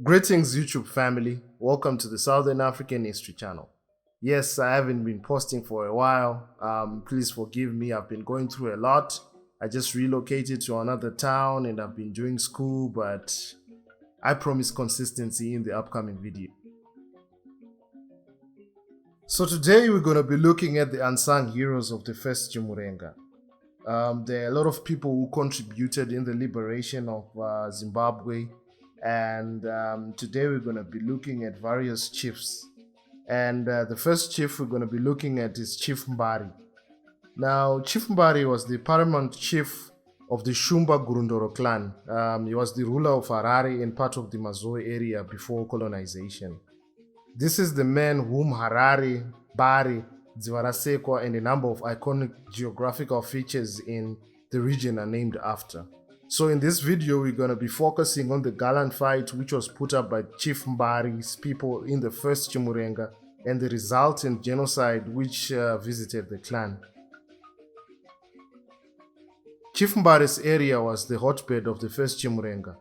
Greetings, YouTube family. Welcome to the Southern African History Channel. Yes, I haven't been posting for a while. Please forgive me. I've been going through a lot. I just relocated to another town and I've been doing school, but I promise consistency in the upcoming video. So today we're going to be looking at the unsung heroes of the first Chimurenga. There are a lot of people who contributed in the liberation of Zimbabwe. And today we're going to be looking at various chiefs. And the first chief we're going to be looking at is Chief Mbari. Now, Chief Mbari was the paramount chief of the Shumba Gurundoro clan. He was the ruler of Harare and part of the Mazowe area before colonization. This is the man whom Harare, Mbare, Dzivarasekwa, and a number of iconic geographical features in the region are named after. So in this video, we're going to be focusing on the gallant fight which was put up by Chief Mbari's people in the first Chimurenga and the resultant genocide which visited the clan. Chief Mbari's area was the hotbed of the first Chimurenga.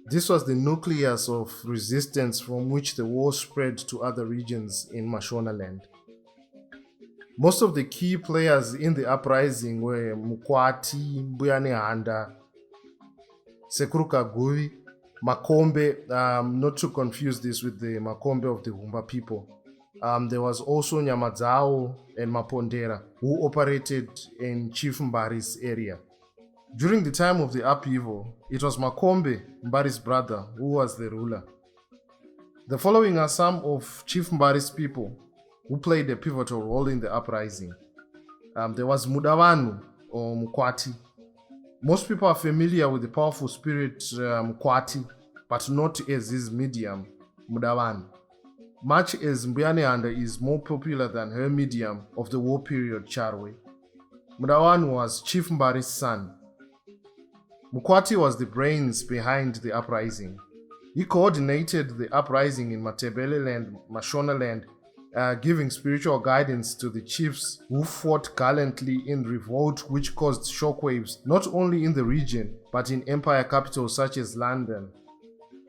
This was the nucleus of resistance from which the war spread to other regions in Mashonaland. Most of the key players in the uprising were Mukwati, Mbuyane-Handa, Sekuru Kaguvi, Makombe, not to confuse this with the Makombe of the Humba people. There was also Nyamadzao and Mapondera who operated in Chief Mbari's area. During the time of the upheaval, it was Makombe, Mbari's brother, who was the ruler. The following are some of Chief Mbari's people who played a pivotal role in the uprising. There was Mudawanu or Mukwati. Most people are familiar with the powerful spirit Mukwati, but not as his medium, Mudawanu. Much as Mbuyane-Handa is more popular than her medium of the war period, Charwe. Mudawanu was Chief Mbari's son. Mukwati was the brains behind the uprising. He coordinated the uprising in Matebeleland, Mashonaland, giving spiritual guidance to the chiefs who fought gallantly in revolt which caused shockwaves not only in the region but in empire capitals such as London.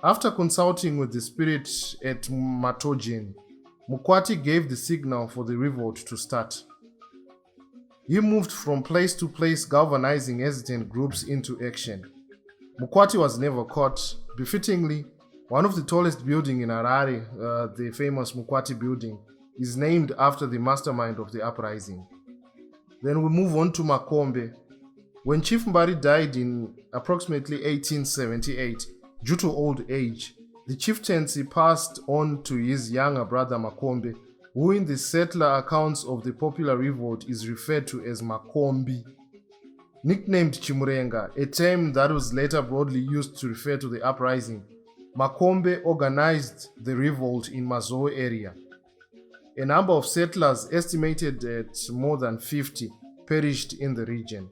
After consulting with the spirit at Matojen, Mukwati gave the signal for the revolt to start. He moved from place to place galvanizing hesitant groups into action. Mukwati was never caught. Befittingly, one of the tallest buildings in Harare, the famous Mukwati building, is named after the mastermind of the uprising. Then we move on to Makombe. When Chief Mbari died in approximately 1878, due to old age, the chieftaincy passed on to his younger brother Makombe, who in the settler accounts of the popular revolt is referred to as Makombi. Nicknamed Chimurenga, a term that was later broadly used to refer to the uprising, Makombe organized the revolt in Mazowe area. A number of settlers, estimated at more than 50, perished in the region.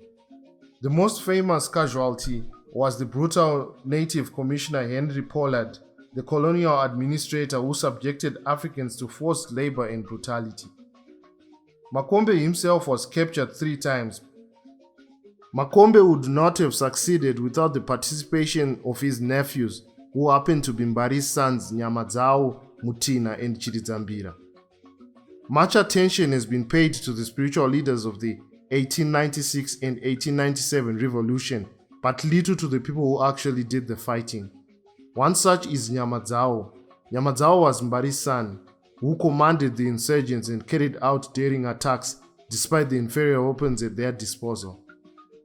The most famous casualty was the brutal native commissioner Henry Pollard, the colonial administrator who subjected Africans to forced labor and brutality. Makombe himself was captured 3 times. Makombe would not have succeeded without the participation of his nephews, who happened to be Mbari's sons Nyamadzao, Mutina, and Chiridzambira. Much attention has been paid to the spiritual leaders of the 1896 and 1897 revolution, but little to the people who actually did the fighting. One such is Nyamadzao. Nyamadzao was Mbari's son, who commanded the insurgents and carried out daring attacks despite the inferior weapons at their disposal.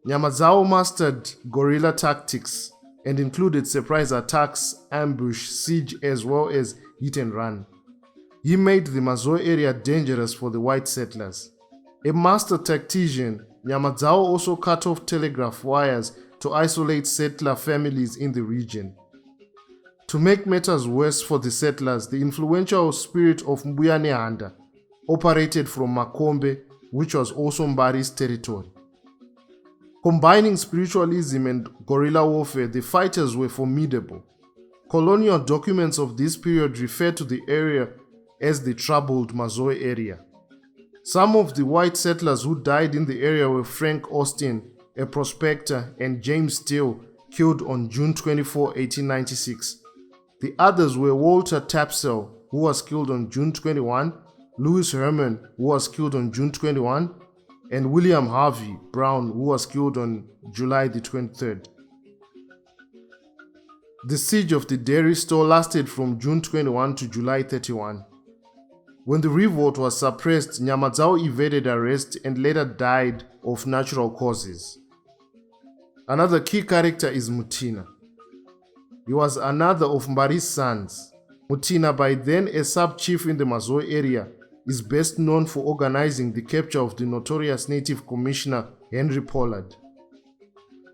Nyamadzao mastered guerrilla tactics and included surprise attacks, ambush, siege, as well as hit and run. He made the Mazowe area dangerous for the white settlers. A master tactician, Nyamadzao also cut off telegraph wires to isolate settler families in the region. To make matters worse for the settlers, the influential spirit of Mbuyane-Handa operated from Makombe, which was also Mbari's territory. Combining spiritualism and guerrilla warfare, the fighters were formidable. Colonial documents of this period refer to the area as the troubled Mazowe area. Some of the white settlers who died in the area were Frank Austin, a prospector, and James Steele, killed on June 24, 1896. The others were Walter Tapsell, who was killed on June 21, Louis Herman, who was killed on June 21, and William Harvey Brown, who was killed on July the 23rd. The siege of the dairy store lasted from June 21 to July 31. When the revolt was suppressed, Mazowe evaded arrest and later died of natural causes. Another key character is Mutina. He was another of Mbari's sons. Mutina, by then a sub-chief in the Mazowe area, is best known for organizing the capture of the notorious native commissioner Henry Pollard.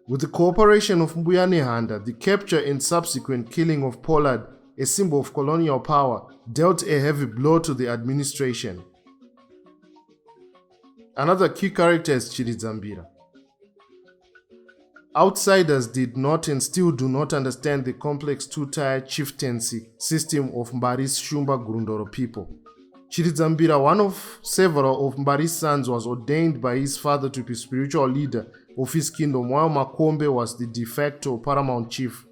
With the cooperation of Mbuyane Handa, the capture and subsequent killing of Pollard, a symbol of colonial power, dealt a heavy blow to the administration. Another key character is Dzivarasekwa. Outsiders did not and still do not understand the complex two-tier chieftaincy system of Mbari's Shumba Gurundoro people. Dzivarasekwa, one of several of Mbari's sons, was ordained by his father to be spiritual leader of his kingdom, while Makombe was the de facto paramount chief.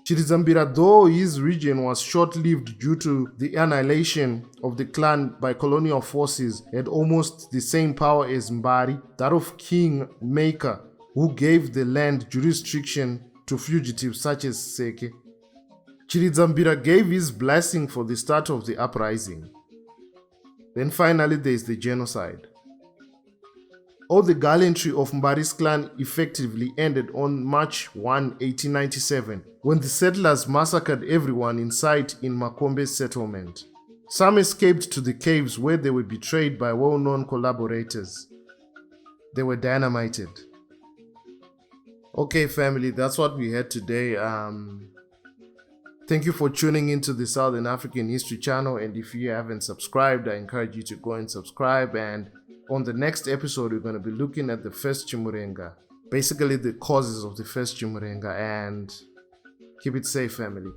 Dzivarasekwa, though his region was short-lived due to the annihilation of the clan by colonial forces, had almost the same power as Mbari, that of King Maker, who gave the land jurisdiction to fugitives such as Seke. Dzivarasekwa gave his blessing for the start of the uprising. Then finally there is the genocide. All the gallantry of Mbari's clan effectively ended on March 1, 1897, when the settlers massacred everyone in sight in Makombe's settlement. Some escaped to the caves where they were betrayed by well-known collaborators. They were dynamited. Okay, family, that's what we had today. Thank you for tuning into the Southern African History channel, and if you haven't subscribed, I encourage you to go and subscribe. And on the next episode, we're going to be looking at the first Chimurenga, basically the causes of the first Chimurenga, and keep it safe, family.